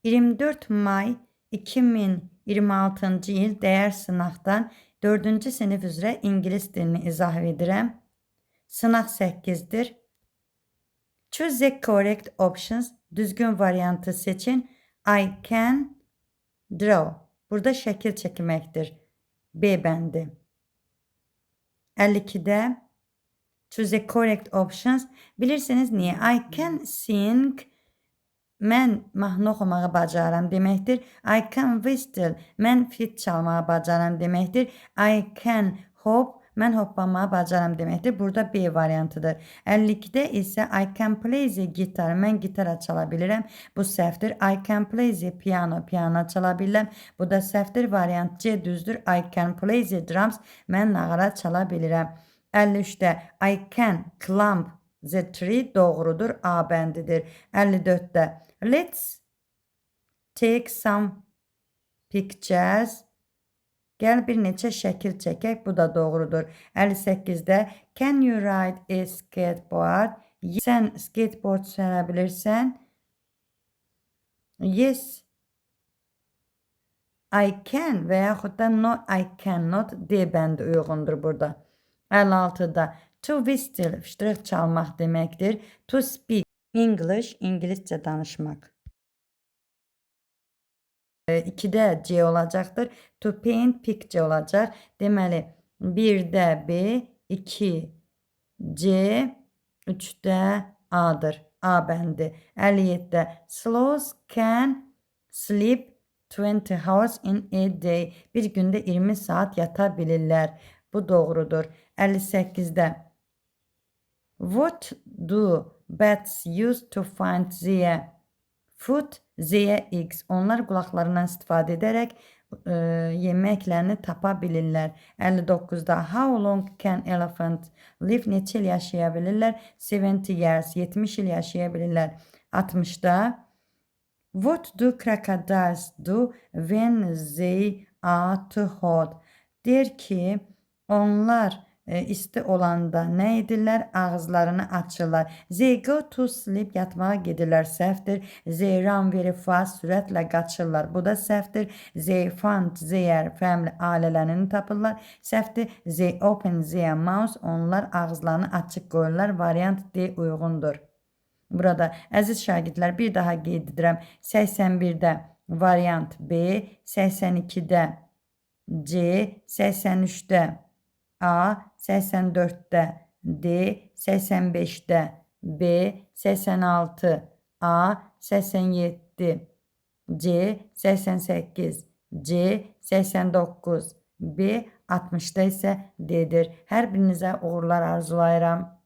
24 may 2026-cı il dəyər sınaqdan 4-cü sinif üzrə ingilis dilini izah edirəm. Sınaq 8-dir. Choose the correct options. Düzgün variantı seçin. I can draw. Burada şəkil çəkməkdir. B bəndi. 52-də choose the correct options. Bilirsiniz niyə? I can sing. Mən mahnı oxumağı bacaram deməkdir. I can whistle. Mən fit çalmağı bacaram deməkdir. I can hop. Mən hoplamağı bacaram deməkdir. Burada B variantıdır. 52-də isə I can play the guitar. Mən gitara çala bilirəm. Bu səhvdir. I can play the piano. Piano çala bilirəm. Bu da səhvdir. Variant C düzdür. I can play the drums. Mən nağara çala bilirəm. 53-də I can climb the tree doğrudur. A bəndidir. 54-də let's take some pictures. Gəl bir neçə şəkil çəkək. Bu da doğrudur. 58-də can you ride a skateboard? Sən skateboard sürə bilirsən? Yes, I can və yaxud da no, I cannot. D bəndi uyğundur burada. 56-da to whistle, ştrix çalmaq deməkdir. To speak English, İngiliscə danışmaq. 2-də C olacaqdır. To paint picture olacaq. Deməli 1-də B, 2 C, 3-də A'dır. A bəndi. 57-də sloths can sleep 20 hours in a day. Bir gündə 20 saat yata bilirlər. Bu doğrudur. 58-də what do bats use to find their food? Their eggs. Onlar qulaqlarından istifadə edərək yeməklərini tapa bilirlər. 59-da how long can elephant live? Neçə il yaşaya bilirlər? 70 years. 70 il yaşaya bilirlər. 60-da what do crocodiles do when they are too hot? Deyir ki, onlar isti olanda nə edirlər? Ağızlarını açırlar. They go to sleep. Yatmağa gedirlər. Səhvdir. They run very fast. Sürətlə qaçırlar. Bu da səhvdir. They find their family. Ailələrini tapırlar. Səhvdir. They open their mouths. Onlar ağızlarını açıq qoyurlar. Variant D uyğundur. Burada əziz şagirdlər bir daha qeyd edirəm. 81-də variant B, 82-də C, 83-də A, 84-də D, 85-də B, 86 A, 87 C, 88 C, 89 B, 60-da isə D'dir. Hər birinizə uğurlar arzulayıram.